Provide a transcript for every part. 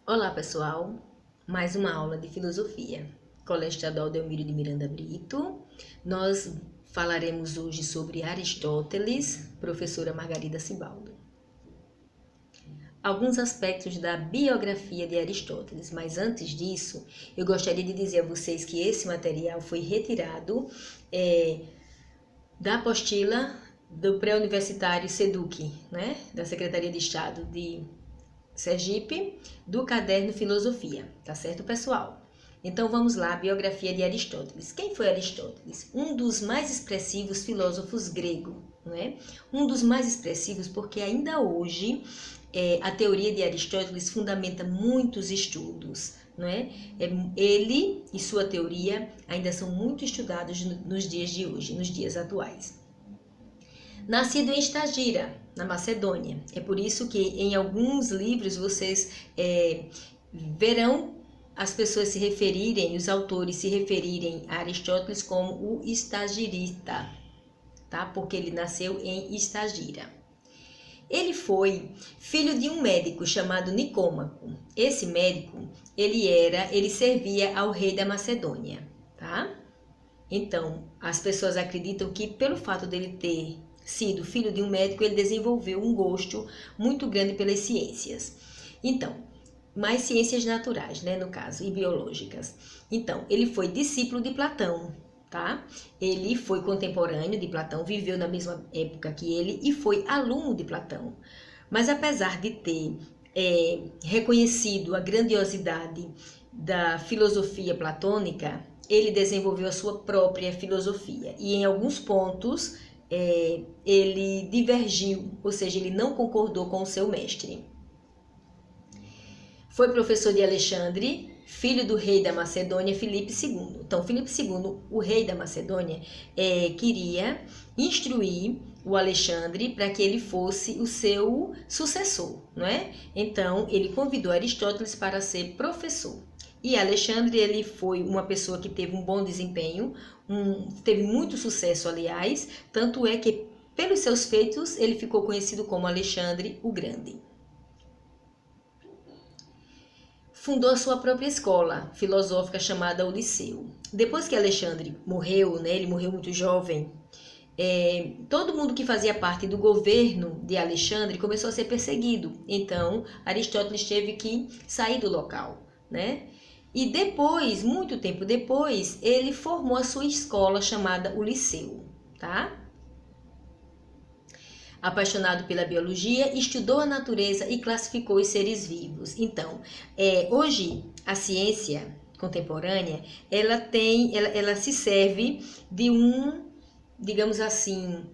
Olá pessoal, mais uma aula de filosofia. Colégio Estadual Delmiro de Miranda Brito. Nós falaremos hoje sobre Aristóteles, professora Margarida Cibaldo. Alguns aspectos da biografia de Aristóteles, mas antes disso, eu gostaria de dizer a vocês que esse material foi retirado da apostila do pré-universitário SEDUC, né? Da Secretaria de Estado de Sergipe, do caderno Filosofia, tá certo, pessoal? Então vamos lá, a biografia de Aristóteles. Quem foi Aristóteles? Um dos mais expressivos filósofos grego, não é? Um dos mais expressivos porque ainda hoje a teoria de Aristóteles fundamenta muitos estudos, não é? Ele e sua teoria ainda são muito estudados nos dias de hoje, nos dias atuais. Nascido em Estagira, na Macedônia. É por isso que em alguns livros vocês verão as pessoas se referirem, os autores se referirem a Aristóteles como o estagirita, tá? Porque ele nasceu em Estagira. Ele foi filho de um médico chamado Nicômaco. Esse médico, ele servia ao rei da Macedônia, tá? Então, as pessoas acreditam que pelo fato dele ter sido filho de um médico, ele desenvolveu um gosto muito grande pelas ciências. Então, mais ciências naturais, né, no caso, e biológicas. Então, ele foi discípulo de Platão, tá? Ele foi contemporâneo de Platão, viveu na mesma época que ele e foi aluno de Platão. Mas apesar de ter reconhecido a grandiosidade da filosofia platônica, ele desenvolveu a sua própria filosofia e em alguns pontos ele divergiu, ou seja, ele não concordou com o seu mestre. Foi professor de Alexandre, filho do rei da Macedônia, Filipe II. Então, Filipe II, o rei da Macedônia, queria instruir o Alexandre para que ele fosse o seu sucessor, não é? Então, ele convidou Aristóteles para ser professor. E Alexandre, ele foi uma pessoa que teve um bom desempenho, teve muito sucesso, aliás, tanto é que, pelos seus feitos, ele ficou conhecido como Alexandre o Grande. Fundou a sua própria escola filosófica chamada o Liceu. Depois que Alexandre morreu, né, ele morreu muito jovem, todo mundo que fazia parte do governo de Alexandre começou a ser perseguido. Então, Aristóteles teve que sair do local, né? E depois, muito tempo depois, ele formou a sua escola chamada o Liceu, tá? Apaixonado pela biologia, estudou a natureza e classificou os seres vivos. Então, hoje, a ciência contemporânea, ela se serve de digamos assim,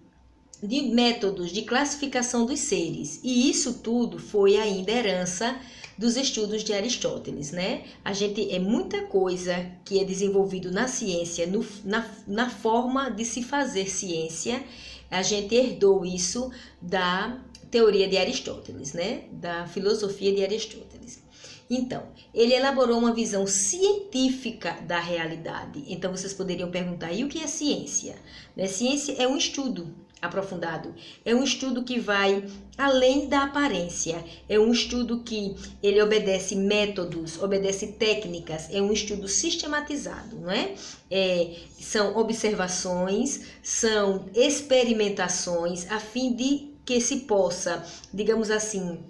de métodos de classificação dos seres. E isso tudo foi ainda herança dos estudos de Aristóteles, né? Muita coisa que é desenvolvido na ciência, na forma de se fazer ciência, a gente herdou isso da teoria de Aristóteles, né? Da filosofia de Aristóteles. Então, ele elaborou uma visão científica da realidade. Então, vocês poderiam perguntar, e o que é ciência? Ciência é um estudo aprofundado, é um estudo que vai além da aparência, é um estudo que ele obedece métodos, obedece técnicas, é um estudo sistematizado, não é? São observações, são experimentações, a fim de que se possa, digamos assim,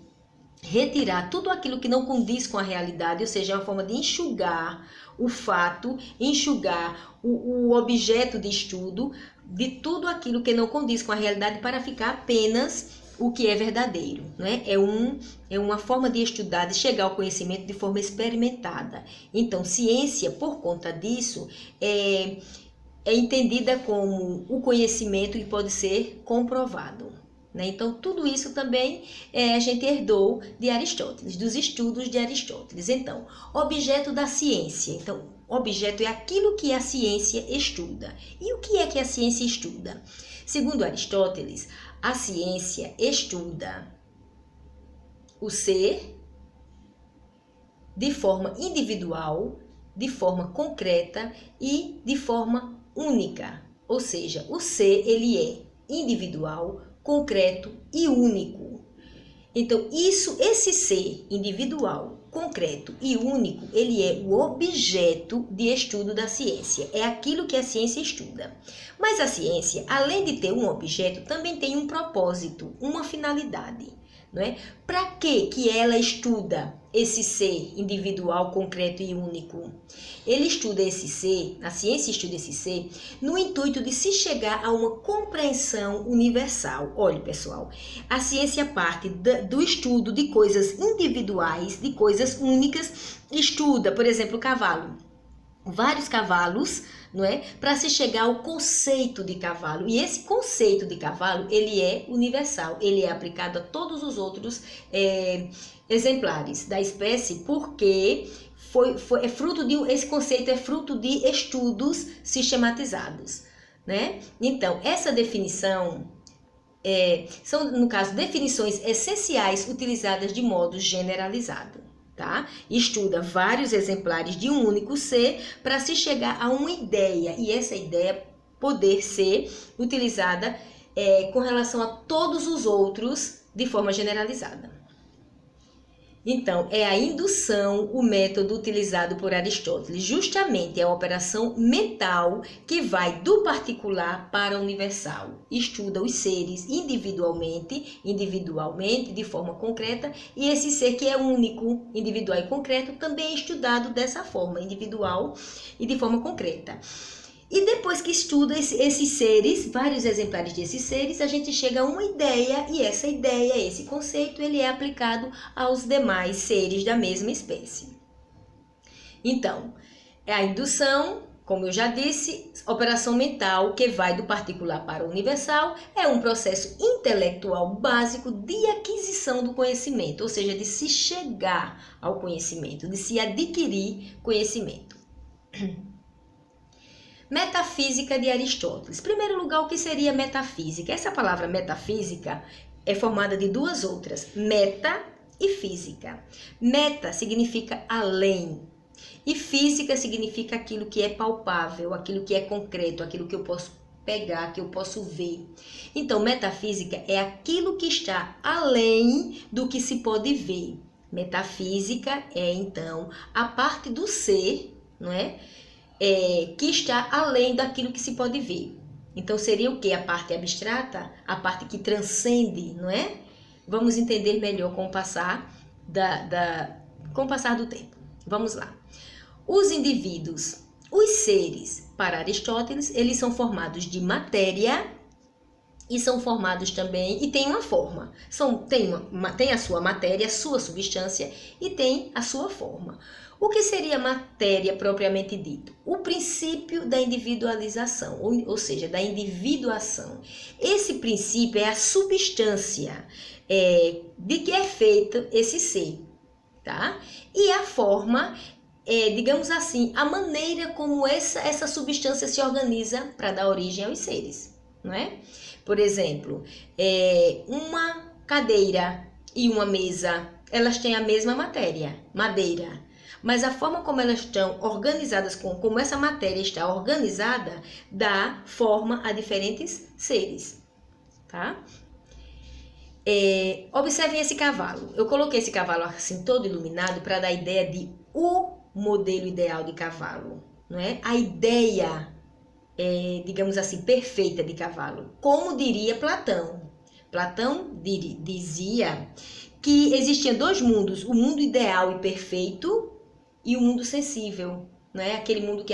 retirar tudo aquilo que não condiz com a realidade, ou seja, é uma forma de enxugar o fato, enxugar o objeto de estudo de tudo aquilo que não condiz com a realidade para ficar apenas o que é verdadeiro, não é? É uma forma de estudar, de chegar ao conhecimento de forma experimentada. Então, ciência, por conta disso, é entendida como o conhecimento que pode ser comprovado. Então, tudo isso também a gente herdou de Aristóteles, dos estudos de Aristóteles. Então, objeto da ciência. Então, objeto é aquilo que a ciência estuda. E o que é que a ciência estuda? Segundo Aristóteles, a ciência estuda o ser de forma individual, de forma concreta e de forma única. Ou seja, o ser, ele é individual, concreto e único. Então, esse ser individual, concreto e único, ele é o objeto de estudo da ciência. É aquilo que a ciência estuda. Mas a ciência, além de ter um objeto, também tem um propósito, uma finalidade. Não é? Para que ela estuda esse ser individual, concreto e único? Ele estuda esse ser, a ciência estuda esse ser, no intuito de se chegar a uma compreensão universal. Olha, pessoal, a ciência parte do estudo de coisas individuais, de coisas únicas, estuda, por exemplo, o cavalo. Vários cavalos, não é? Para se chegar ao conceito de cavalo. E esse conceito de cavalo, ele é universal. Ele é aplicado a todos os outros exemplares da espécie, porque esse conceito é fruto de estudos sistematizados, né? Então, essa definição são, no caso, definições essenciais utilizadas de modo generalizado. Tá? Estuda vários exemplares de um único ser para se chegar a uma ideia e essa ideia poder ser utilizada com relação a todos os outros de forma generalizada. Então, é a indução o método utilizado por Aristóteles, justamente a operação mental que vai do particular para o universal. Estuda os seres individualmente, de forma concreta, e esse ser que é único, individual e concreto, também é estudado dessa forma, individual e de forma concreta. E depois que estuda esses seres, vários exemplares desses seres, a gente chega a uma ideia, e essa ideia, esse conceito, ele é aplicado aos demais seres da mesma espécie. Então, a indução, como eu já disse, operação mental que vai do particular para o universal, é um processo intelectual básico de aquisição do conhecimento, ou seja, de se chegar ao conhecimento, de se adquirir conhecimento. Metafísica de Aristóteles. Em primeiro lugar, o que seria metafísica? Essa palavra metafísica é formada de duas outras, meta e física. Meta significa além, e física significa aquilo que é palpável, aquilo que é concreto, aquilo que eu posso pegar, que eu posso ver. Então, metafísica é aquilo que está além do que se pode ver. Metafísica é, então, a parte do ser, não é? Que está além daquilo que se pode ver. Então, seria o que? A parte abstrata, a parte que transcende, não é? Vamos entender melhor com o passar do tempo. Vamos lá. Os indivíduos, os seres, para Aristóteles, eles são formados de matéria e são formados também, e tem uma forma. Tem a sua matéria, a sua substância e tem a sua forma. O que seria matéria propriamente dito? O princípio da individualização, ou seja, da individuação. Esse princípio é a substância de que é feito esse ser, tá? E a forma, digamos assim, a maneira como essa substância se organiza para dar origem aos seres, não é? Por exemplo, uma cadeira e uma mesa, elas têm a mesma matéria, madeira. Mas a forma como elas estão organizadas, como essa matéria está organizada, dá forma a diferentes seres, tá? Observem esse cavalo. Eu coloquei esse cavalo assim todo iluminado para dar a ideia de o modelo ideal de cavalo, não é? A ideia, digamos assim, perfeita de cavalo. Como diria Platão. Platão dizia que existiam dois mundos, o mundo ideal e perfeito e o mundo sensível, né? Aquele mundo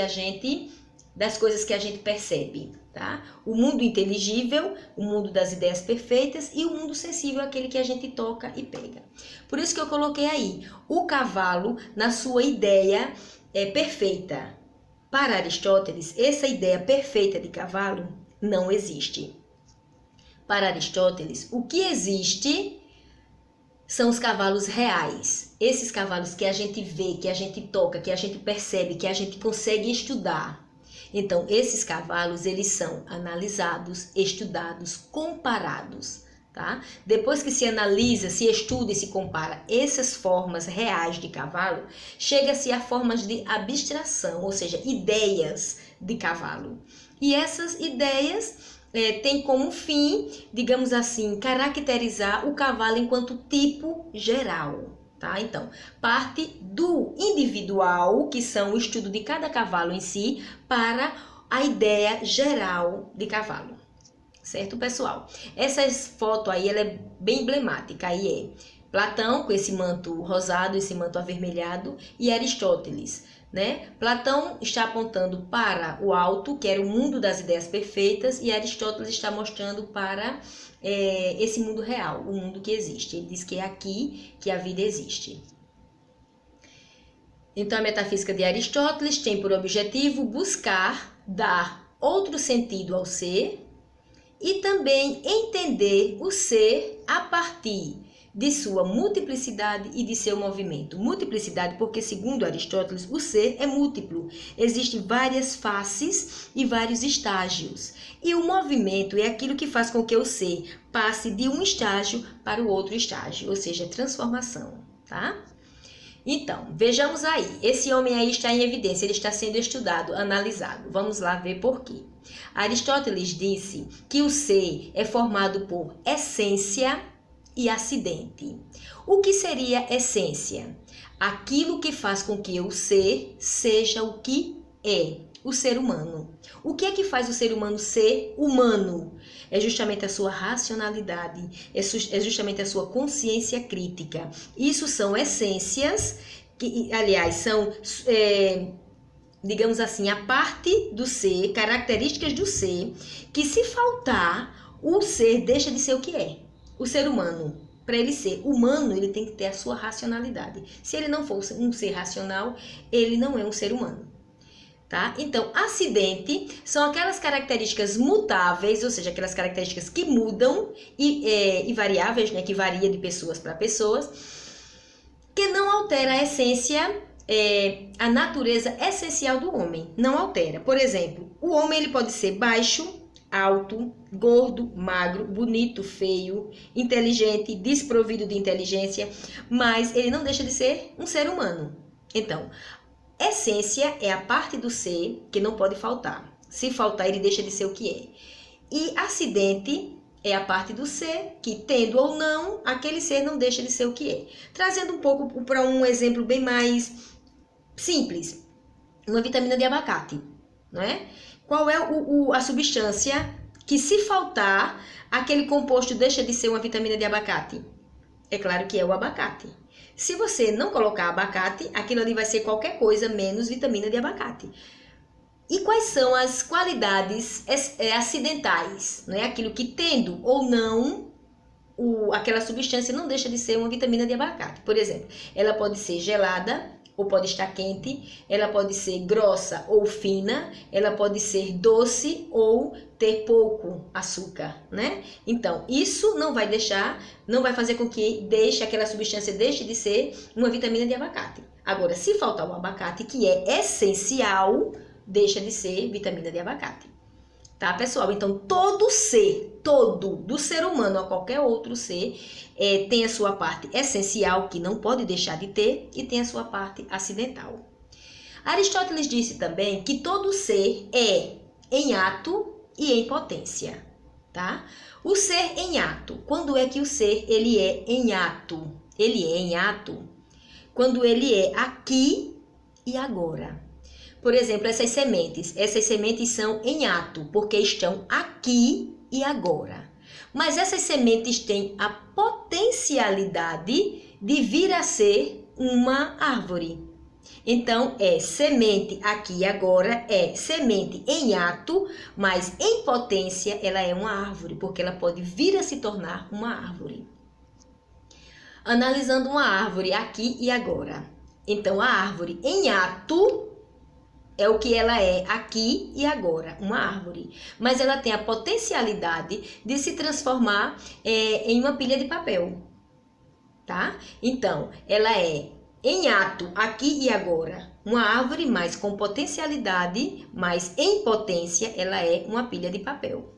das coisas que a gente percebe, tá? O mundo inteligível, o mundo das ideias perfeitas e o mundo sensível, aquele que a gente toca e pega. Por isso que eu coloquei aí, o cavalo na sua ideia perfeita. Para Aristóteles, essa ideia perfeita de cavalo não existe. Para Aristóteles, o que existe são os cavalos reais. Esses cavalos que a gente vê, que a gente toca, que a gente percebe, que a gente consegue estudar. Então, esses cavalos, eles são analisados, estudados, comparados, tá? Depois que se analisa, se estuda e se compara essas formas reais de cavalo, chega-se a formas de abstração, ou seja, ideias de cavalo. E essas ideias tem como fim, digamos assim, caracterizar o cavalo enquanto tipo geral, tá? Então, parte do individual, que são o estudo de cada cavalo em si, para a ideia geral de cavalo. Certo, pessoal? Essa foto aí, ela é bem emblemática. Aí é Platão com esse manto rosado, esse manto avermelhado, e Aristóteles, né? Platão está apontando para o alto, que era o mundo das ideias perfeitas, e Aristóteles está mostrando para esse mundo real, o mundo que existe. Ele diz que é aqui que a vida existe. Então, a metafísica de Aristóteles tem por objetivo buscar dar outro sentido ao ser e também entender o ser a partir de sua multiplicidade e de seu movimento. Multiplicidade porque, segundo Aristóteles, o ser é múltiplo. Existem várias faces e vários estágios. E o movimento é aquilo que faz com que o ser passe de um estágio para o outro estágio, ou seja, transformação, tá? Então, vejamos aí. Esse homem aí está em evidência, ele está sendo estudado, analisado. Vamos lá ver por quê. Aristóteles disse que o ser é formado por essência e acidente. O que seria essência? Aquilo que faz com que o ser seja o que é, o ser humano. O que é que faz o ser humano ser humano? É justamente a sua racionalidade, é justamente a sua consciência crítica. Isso são essências, que, aliás, são, digamos assim, a parte do ser, características do ser, que se faltar, o ser deixa de ser o que é. O ser humano, para ele ser humano, ele tem que ter a sua racionalidade. Se ele não for um ser racional, ele não é um ser humano. Tá? Então, acidente são aquelas características mutáveis, ou seja, aquelas características que mudam e variáveis, né, que varia de pessoas para pessoas, que não altera a essência, a natureza essencial do homem. Não altera. Por exemplo, o homem ele pode ser baixo, alto, gordo, magro, bonito, feio, inteligente, desprovido de inteligência, mas ele não deixa de ser um ser humano. Então, essência é a parte do ser que não pode faltar. Se faltar, ele deixa de ser o que é. E acidente é a parte do ser que, tendo ou não, aquele ser não deixa de ser o que é. Trazendo um pouco para um exemplo bem mais simples. Uma vitamina de abacate, não é? Qual é a substância que, se faltar, aquele composto deixa de ser uma vitamina de abacate? É claro que é o abacate. Se você não colocar abacate, aquilo ali vai ser qualquer coisa menos vitamina de abacate. E quais são as qualidades acidentais? Né? Aquilo que, tendo ou não, aquela substância não deixa de ser uma vitamina de abacate. Por exemplo, ela pode ser gelada ou pode estar quente, ela pode ser grossa ou fina, ela pode ser doce ou ter pouco açúcar, né? Então, isso não vai fazer com que aquela substância deixe de ser uma vitamina de abacate. Agora, se faltar o abacate, que é essencial, deixa de ser vitamina de abacate. Tá, pessoal? Então, todo do ser humano a qualquer outro ser, tem a sua parte essencial, que não pode deixar de ter, e tem a sua parte acidental. Aristóteles disse também que todo ser é em ato e em potência, tá? O ser em ato, quando é que o ser ele é em ato? Ele é em ato quando ele é aqui e agora. Por exemplo, essas sementes são em ato, porque estão aqui e agora. Mas essas sementes têm a potencialidade de vir a ser uma árvore. Então, semente aqui e agora, semente em ato, mas em potência ela é uma árvore, porque ela pode vir a se tornar uma árvore. Analisando uma árvore aqui e agora. Então, a árvore em ato é o que ela é aqui e agora, uma árvore. Mas ela tem a potencialidade de se transformar em uma pilha de papel, tá? Então, ela é em ato, aqui e agora, uma árvore, mas com potencialidade, mas em potência, ela é uma pilha de papel.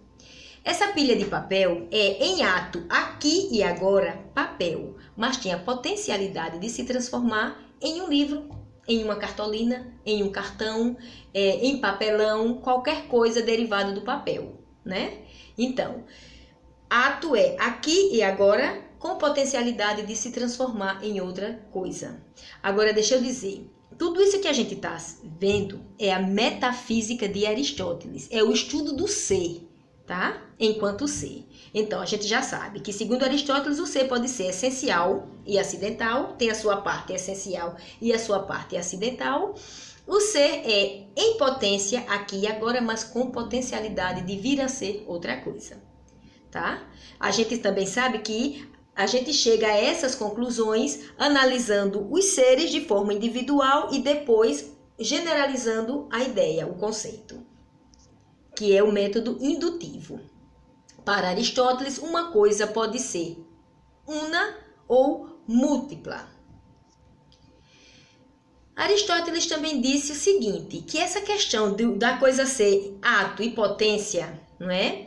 Essa pilha de papel é em ato, aqui e agora, papel, mas tem a potencialidade de se transformar em um livro, em uma cartolina, em um cartão, em papelão, qualquer coisa derivada do papel, né? Então, ato é aqui e agora, com potencialidade de se transformar em outra coisa. Agora, deixa eu dizer, tudo isso que a gente está vendo é a metafísica de Aristóteles, é o estudo do ser, tá? Enquanto ser. Então, a gente já sabe que, segundo Aristóteles, o ser pode ser essencial e acidental, tem a sua parte essencial e a sua parte acidental. O ser é em potência aqui e agora, mas com potencialidade de vir a ser outra coisa, tá? A gente também sabe que a gente chega a essas conclusões analisando os seres de forma individual e depois generalizando a ideia, o conceito, que é o método indutivo. Para Aristóteles, uma coisa pode ser una ou múltipla. Aristóteles também disse o seguinte, que essa questão da coisa ser ato e potência, não é?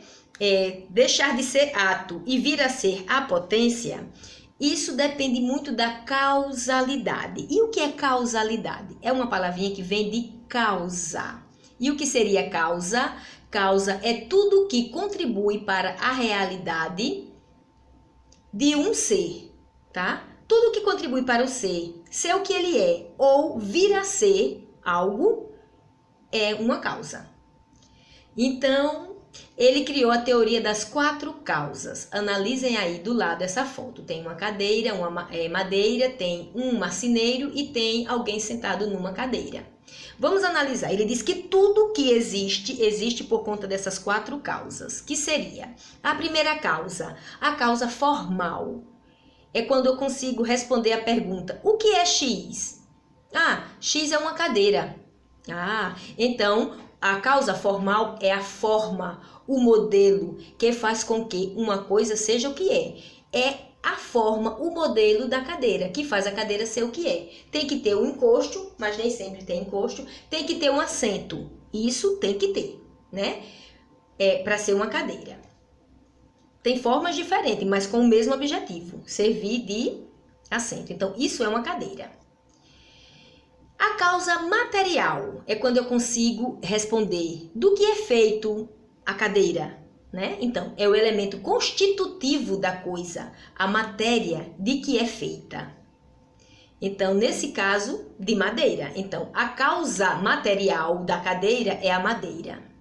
Deixar de ser ato e vir a ser a potência, isso depende muito da causalidade. E o que é causalidade? É uma palavrinha que vem de causa. E o que seria causa? Causa é tudo que contribui para a realidade de um ser, tá? Tudo que contribui para o ser o que ele é, ou vir a ser algo, é uma causa. Então, ele criou a teoria das 4 causas. Analisem aí do lado essa foto. Tem uma cadeira, uma madeira, tem um marceneiro e tem alguém sentado numa cadeira. Vamos analisar. Ele diz que tudo que existe, existe por conta dessas 4 causas. Que seria? A primeira causa, a causa formal. É quando eu consigo responder a pergunta, o que é X? Ah, X é uma cadeira. Ah, então a causa formal é a forma, o modelo que faz com que uma coisa seja o que é. É a forma, o modelo da cadeira, que faz a cadeira ser o que é. Tem que ter um encosto, mas nem sempre tem encosto. Tem que ter um assento. Isso tem que ter, né? Para ser uma cadeira. Tem formas diferentes, mas com o mesmo objetivo, servir de assento. Então, isso é uma cadeira. A causa material é quando eu consigo responder do que é feito a cadeira, né? Então, é o elemento constitutivo da coisa, a matéria de que é feita. Então, nesse caso, de madeira. Então, a causa material da cadeira é a madeira.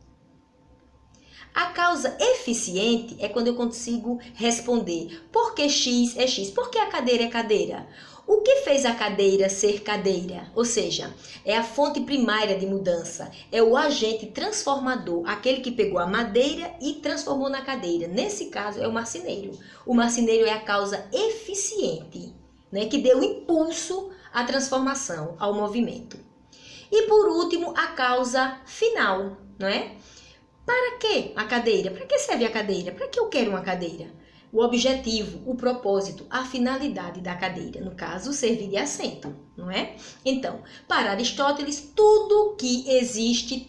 A causa eficiente é quando eu consigo responder por que X é X, por que a cadeira é cadeira? O que fez a cadeira ser cadeira? Ou seja, é a fonte primária de mudança, é o agente transformador, aquele que pegou a madeira e transformou na cadeira. Nesse caso, é o marceneiro. O marceneiro é a causa eficiente, né, que deu impulso à transformação, ao movimento. E por último, a causa final, não é? Para que a cadeira? Para que serve a cadeira? Para que eu quero uma cadeira? O objetivo, o propósito, a finalidade da cadeira, no caso, servir de assento, não é? Então, para Aristóteles, tudo que existe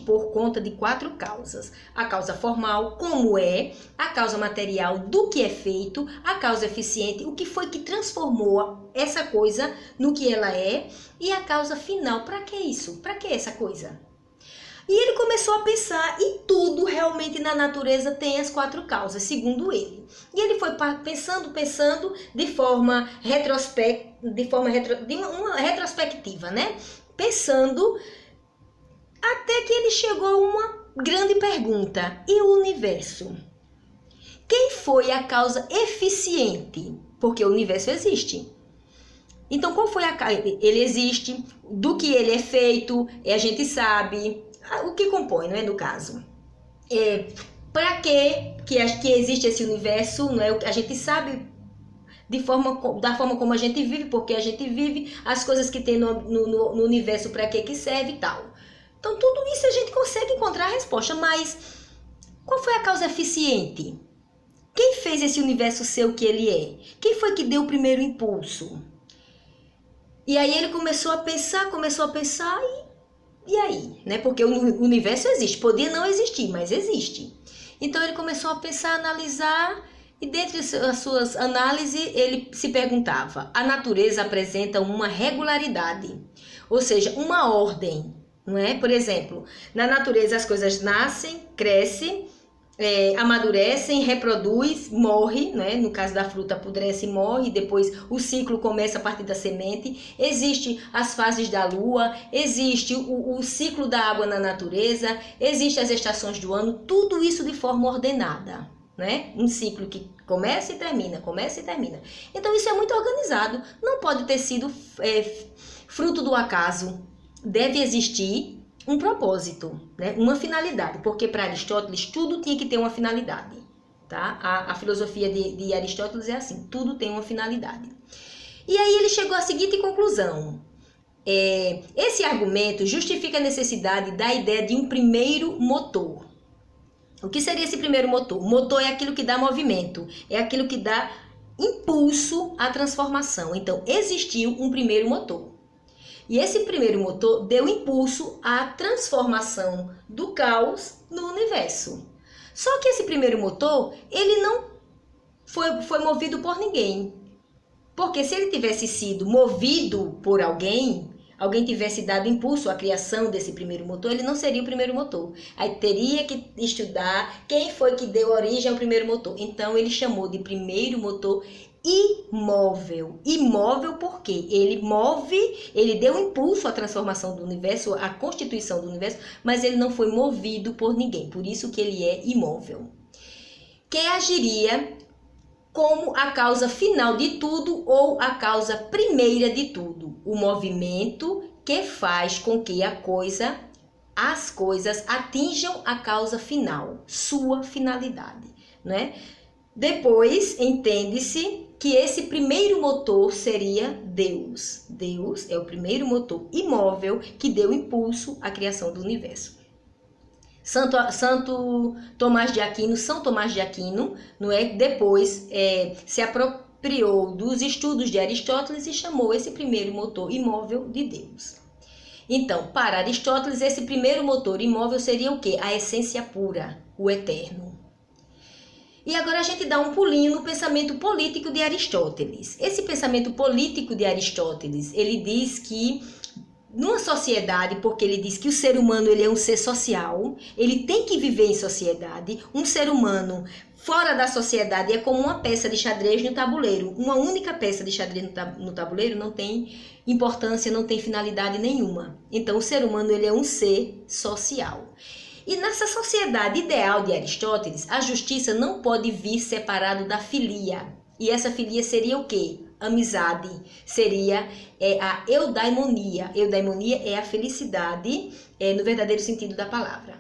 por conta de 4 causas. A causa formal, como é, a causa material, do que é feito, a causa eficiente, o que foi que transformou essa coisa no que ela é, e a causa final, para que isso? Para que essa coisa? E ele começou a pensar, e tudo realmente na natureza tem as 4 causas, segundo ele. E ele foi pensando de forma retrospectiva, né? Pensando até que ele chegou a uma grande pergunta: e o universo? Quem foi a causa eficiente? Porque o universo existe. Então, qual foi a causa? Ele existe, do que ele é feito, a gente sabe. O que compõe, não é, no caso? Para que existe esse universo, não é? A gente sabe da forma como a gente vive, porque a gente vive, as coisas que tem no universo, para que serve e tal. Então, tudo isso a gente consegue encontrar a resposta, mas qual foi a causa eficiente? Quem fez esse universo ser o que ele é? Quem foi que deu o primeiro impulso? E aí ele começou a pensar e aí, né? Porque o universo existe, podia não existir, mas existe. Então ele começou a pensar, analisar, e dentre as suas análises ele se perguntava: a natureza apresenta uma regularidade, ou seja, uma ordem, não é? Por exemplo, na natureza as coisas nascem, crescem, amadurecem, reproduz, morre, né? No caso da fruta, apodrece e morre, depois o ciclo começa a partir da semente. Existe as fases da lua, existe o ciclo da água na natureza, existem as estações do ano, tudo isso de forma ordenada, né? Um ciclo que começa e termina, começa e termina. Então isso é muito organizado, não pode ter sido fruto do acaso, deve existir um propósito, né? Uma finalidade, porque para Aristóteles tudo tinha que ter uma finalidade, tá? A filosofia de Aristóteles é assim, tudo tem uma finalidade. E aí ele chegou à seguinte conclusão: esse argumento justifica a necessidade da ideia de um primeiro motor. O que seria esse primeiro motor? O motor é aquilo que dá movimento, é aquilo que dá impulso à transformação. Então existiu um primeiro motor. E esse primeiro motor deu impulso à transformação do caos no universo. Só que esse primeiro motor, ele não foi movido por ninguém. Porque se ele tivesse sido movido por alguém tivesse dado impulso à criação desse primeiro motor, ele não seria o primeiro motor. Aí teria que estudar quem foi que deu origem ao primeiro motor. Então ele chamou de primeiro motor imóvel. Imóvel porque ele move, ele deu impulso à transformação do universo, à constituição do universo, mas ele não foi movido por ninguém, por isso que ele é imóvel. Que agiria como a causa final de tudo ou a causa primeira de tudo, o movimento que faz com que as coisas atinjam a causa final, sua finalidade, né? Depois entende-se que esse primeiro motor seria Deus. Deus é o primeiro motor imóvel que deu impulso à criação do universo. São Tomás de Aquino, não é? Depois se apropriou dos estudos de Aristóteles e chamou esse primeiro motor imóvel de Deus. Então, para Aristóteles, esse primeiro motor imóvel seria o quê? A essência pura, o eterno. E agora a gente dá um pulinho no pensamento político de Aristóteles. Esse pensamento político de Aristóteles, ele diz que numa sociedade, porque ele diz que o ser humano ele é um ser social, ele tem que viver em sociedade. Um ser humano fora da sociedade é como uma peça de xadrez no tabuleiro. Uma única peça de xadrez no tabuleiro não tem importância, não tem finalidade nenhuma. Então o ser humano ele é um ser social. E nessa sociedade ideal de Aristóteles, a justiça não pode vir separado da filia. E essa filia seria o quê? Amizade. Seria a eudaimonia. Eudaimonia é a felicidade no verdadeiro sentido da palavra.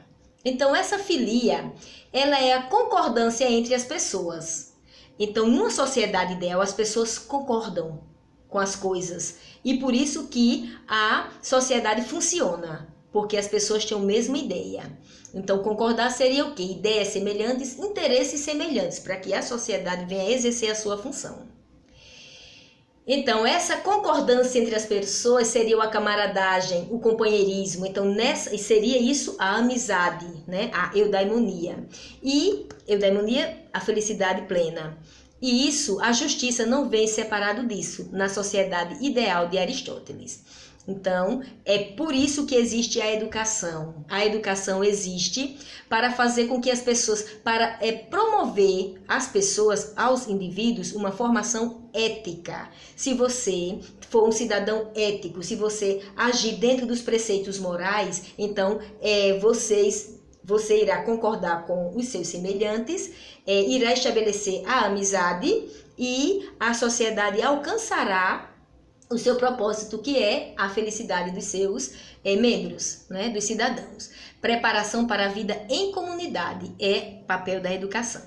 Então, essa filia, ela é a concordância entre as pessoas. Então, numa sociedade ideal, as pessoas concordam com as coisas. E por isso que a sociedade funciona. Porque as pessoas têm a mesma ideia. Então, concordar seria o quê? Ideias semelhantes, interesses semelhantes, para que a sociedade venha a exercer a sua função. Então, essa concordância entre as pessoas seria a camaradagem, o companheirismo. Então, seria isso a amizade, né? A eudaimonia. E eudaimonia, a felicidade plena. E isso, a justiça não vem separado disso na sociedade ideal de Aristóteles. Então, é por isso que existe a educação. A educação existe para fazer com que as pessoas, para promover as pessoas, aos indivíduos, uma formação ética. Se você for um cidadão ético, se você agir dentro dos preceitos morais, então você irá concordar com os seus semelhantes, irá estabelecer a amizade e a sociedade alcançará o seu propósito, que é a felicidade dos seus membros, né, dos cidadãos. Preparação para a vida em comunidade é papel da educação.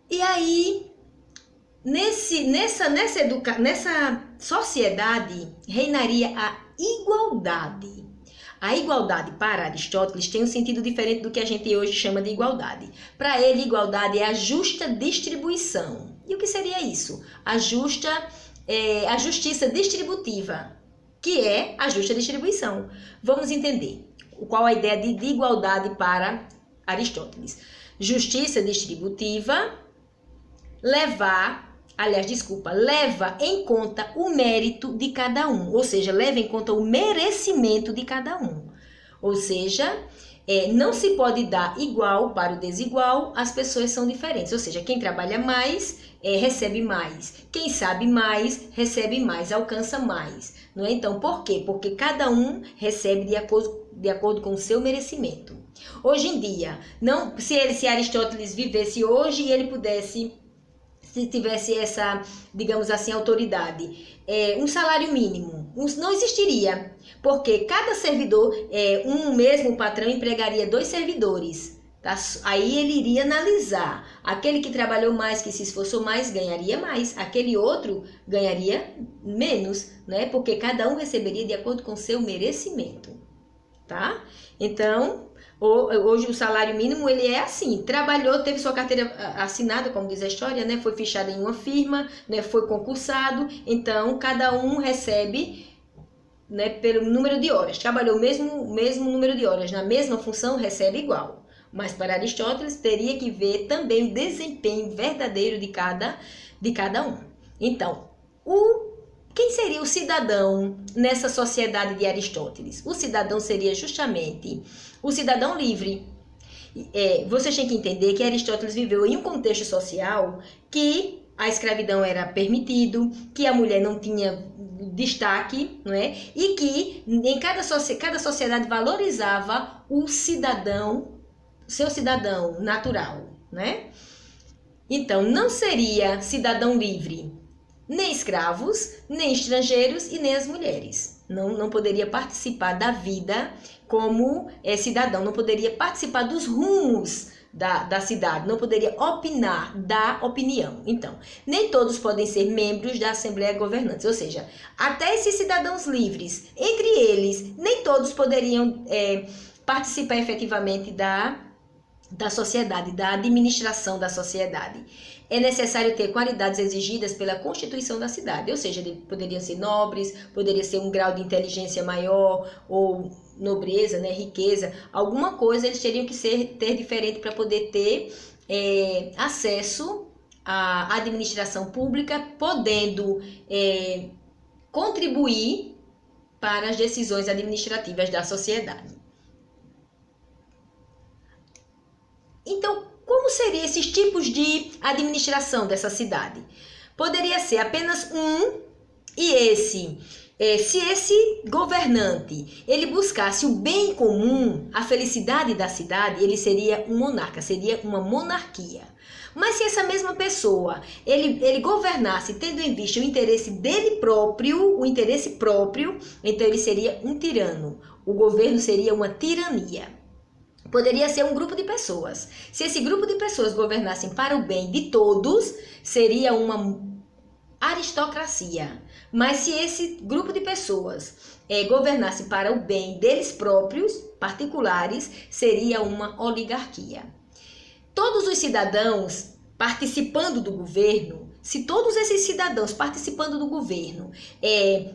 E aí, nessa sociedade, reinaria a igualdade. A igualdade para Aristóteles tem um sentido diferente do que a gente hoje chama de igualdade. Para ele, igualdade é a justa distribuição. E o que seria isso? A justiça distributiva, que é a justa distribuição. Vamos entender qual a ideia de igualdade para Aristóteles. Justiça distributiva leva em conta o mérito de cada um, ou seja, leva em conta o merecimento de cada um. Ou seja, Não se pode dar igual para o desigual, as pessoas são diferentes. Ou seja, quem trabalha mais recebe mais. Quem sabe mais, recebe mais, alcança mais. Não é? Então, por quê? Porque cada um recebe de acordo com o seu merecimento. Hoje em dia, se Aristóteles vivesse hoje e ele pudesse, se tivesse essa, digamos assim, autoridade, um salário mínimo, não existiria. Porque cada servidor, um mesmo patrão empregaria 2 servidores. Tá? Aí ele iria analisar. Aquele que trabalhou mais, que se esforçou mais, ganharia mais. Aquele outro ganharia menos, né? Porque cada um receberia de acordo com seu merecimento. Tá? Então, hoje o salário mínimo ele é assim, trabalhou, teve sua carteira assinada, como diz a história, né? Foi fichado em uma firma, né? Foi concursado, então cada um recebe, né, pelo número de horas. Trabalhou o mesmo número de horas na mesma função, recebe igual. Mas para Aristóteles teria que ver também o desempenho verdadeiro de cada um. Então, quem seria o cidadão nessa sociedade de Aristóteles? O cidadão seria justamente o cidadão livre. Você tem que entender que Aristóteles viveu em um contexto social que a escravidão era permitido, que a mulher não tinha destaque, não é? E que em cada sociedade valorizava o cidadão, seu cidadão natural, né? Então, não seria cidadão livre nem escravos, nem estrangeiros e nem as mulheres. Não poderia participar da vida como cidadão, não poderia participar dos rumos da cidade, não poderia opinar, dar opinião. Então, nem todos podem ser membros da Assembleia Governante, ou seja, até esses cidadãos livres, entre eles, nem todos poderiam participar efetivamente da sociedade, da administração da sociedade. É necessário ter qualidades exigidas pela Constituição da cidade, ou seja, poderiam ser nobres, poderia ser um grau de inteligência maior, ou nobreza, né, riqueza, alguma coisa eles teriam que ter diferente para poder ter acesso à administração pública, podendo contribuir para as decisões administrativas da sociedade. Então, como seriam esses tipos de administração dessa cidade? Poderia ser apenas um, e se esse governante ele buscasse o bem comum, a felicidade da cidade, ele seria um monarca, seria uma monarquia. Mas se essa mesma pessoa ele governasse tendo em vista o interesse dele próprio, então ele seria um tirano. O governo seria uma tirania. Poderia ser um grupo de pessoas. Se esse grupo de pessoas governassem para o bem de todos, seria uma aristocracia. Mas se esse grupo de pessoas governasse para o bem deles próprios, particulares, seria uma oligarquia. Todos os cidadãos participando do governo, se todos esses cidadãos participando do governo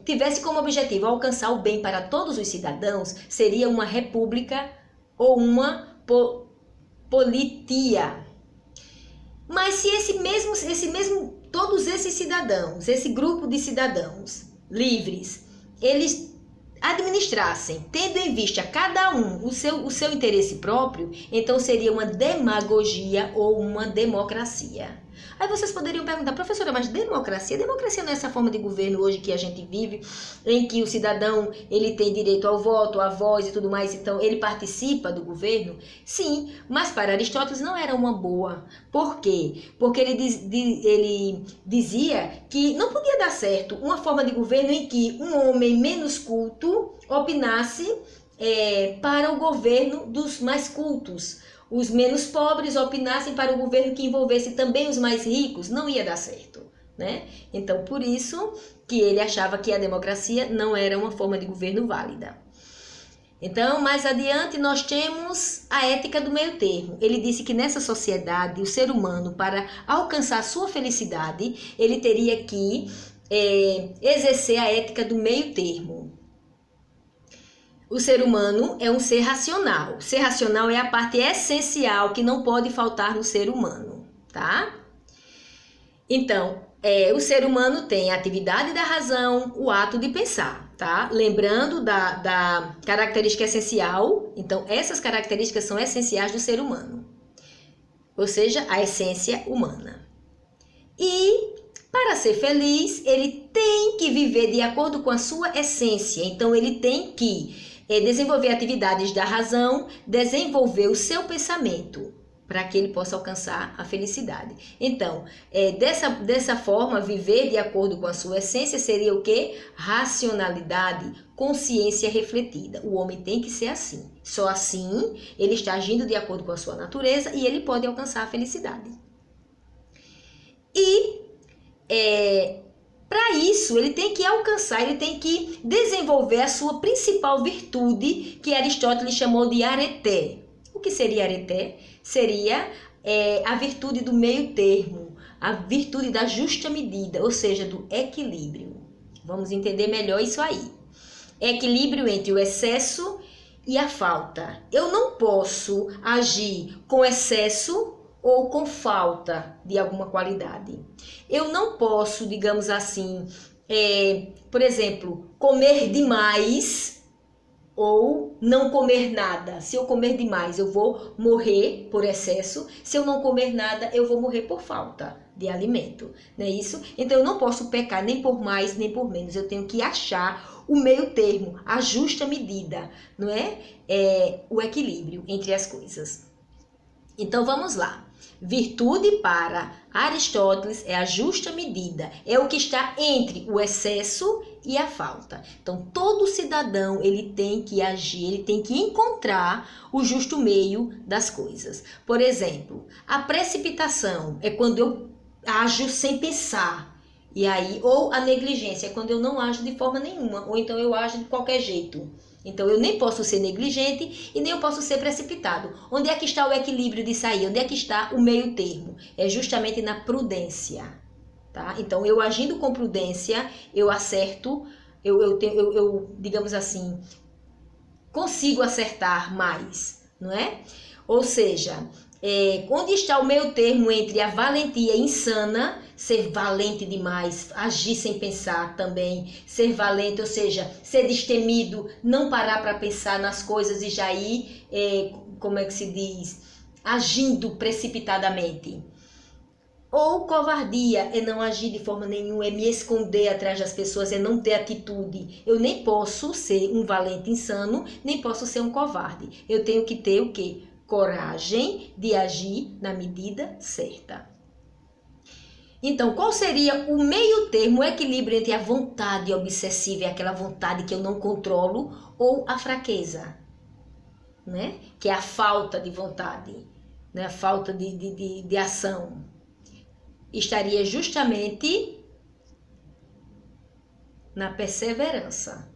tivessem como objetivo alcançar o bem para todos os cidadãos, seria uma república ou uma politia. Mas se todos esses cidadãos, esse grupo de cidadãos livres, eles administrassem, tendo em vista cada um o seu interesse próprio, então seria uma demagogia ou uma democracia. Aí vocês poderiam perguntar, professora, mas democracia não é essa forma de governo hoje que a gente vive, em que o cidadão ele tem direito ao voto, à voz e tudo mais, então ele participa do governo? Sim, mas para Aristóteles não era uma boa. Por quê? Porque ele dizia que não podia dar certo uma forma de governo em que um homem menos culto opinasse para o governo dos mais cultos. Os menos pobres opinassem para o governo que envolvesse também os mais ricos, não ia dar certo, né? Então, por isso que ele achava que a democracia não era uma forma de governo válida. Então, mais adiante, nós temos a ética do meio termo. Ele disse que nessa sociedade, o ser humano, para alcançar sua felicidade, ele teria que exercer a ética do meio termo. O ser humano é um ser racional. Ser racional é a parte essencial que não pode faltar no ser humano, tá? Então, o ser humano tem a atividade da razão, o ato de pensar. tá? Lembrando da característica essencial. Então, essas características são essenciais do ser humano. Ou seja, a essência humana. E, para ser feliz, ele tem que viver de acordo com a sua essência. Então, ele tem que desenvolver atividades da razão, desenvolver o seu pensamento, para que ele possa alcançar a felicidade. Então, dessa forma, viver de acordo com a sua essência seria o quê? Racionalidade, consciência refletida. O homem tem que ser assim. Só assim ele está agindo de acordo com a sua natureza e ele pode alcançar a felicidade. E para isso, ele tem que alcançar, ele tem que desenvolver a sua principal virtude, que Aristóteles chamou de areté. O que seria areté? Seria a virtude do meio termo, a virtude da justa medida, ou seja, do equilíbrio. Vamos entender melhor isso aí. Equilíbrio entre o excesso e a falta. Eu não posso agir com excesso ou com falta de alguma qualidade. Eu não posso, digamos assim, por exemplo, comer demais ou não comer nada. Se eu comer demais, eu vou morrer por excesso. Se eu não comer nada, eu vou morrer por falta de alimento. Não é isso? Então, eu não posso pecar nem por mais, nem por menos. Eu tenho que achar o meio termo, a justa medida, não é? O equilíbrio entre as coisas. Então, vamos lá. Virtude para Aristóteles é a justa medida, é o que está entre o excesso e a falta. Então, todo cidadão, ele tem que agir, ele tem que encontrar o justo meio das coisas. Por exemplo, a precipitação é quando eu ajo sem pensar. E aí, ou a negligência é quando eu não ajo de forma nenhuma, ou então eu ajo de qualquer jeito. Então, eu nem posso ser negligente e nem eu posso ser precipitado. Onde é que está o equilíbrio disso aí? Onde é que está o meio termo? É justamente na prudência, tá? Então, eu agindo com prudência, eu acerto, eu digamos assim, consigo acertar mais, não é? Ou seja, onde está o meio termo entre a valentia insana, ser valente demais, agir sem pensar também, ser valente, ou seja, ser destemido, não parar para pensar nas coisas e já ir, como é que se diz, agindo precipitadamente. Ou covardia é não agir de forma nenhuma, é me esconder atrás das pessoas, é não ter atitude. Eu nem posso ser um valente insano, nem posso ser um covarde. Eu tenho que ter o quê? Coragem de agir na medida certa. Então, qual seria o meio termo, o equilíbrio entre a vontade obsessiva e aquela vontade que eu não controlo, ou a fraqueza, né? Que é a falta de vontade, né? A falta de ação. Estaria justamente na perseverança.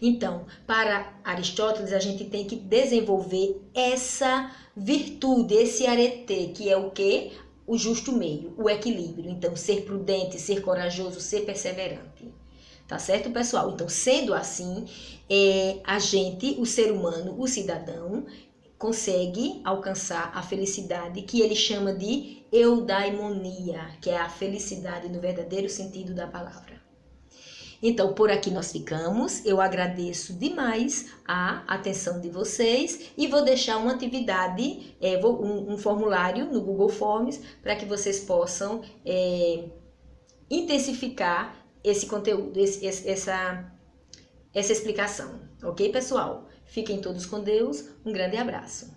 Então, para Aristóteles, a gente tem que desenvolver essa virtude, esse areté, que é o quê? O justo meio, o equilíbrio. Então, ser prudente, ser corajoso, ser perseverante. Tá certo, pessoal? Então, sendo assim, a gente, o ser humano, o cidadão, consegue alcançar a felicidade que ele chama de eudaimonia, que é a felicidade no verdadeiro sentido da palavra. Então, por aqui nós ficamos. Eu agradeço demais a atenção de vocês e vou deixar uma atividade, um formulário no Google Forms para que vocês possam intensificar esse conteúdo, essa explicação. Ok, pessoal? Fiquem todos com Deus. Um grande abraço.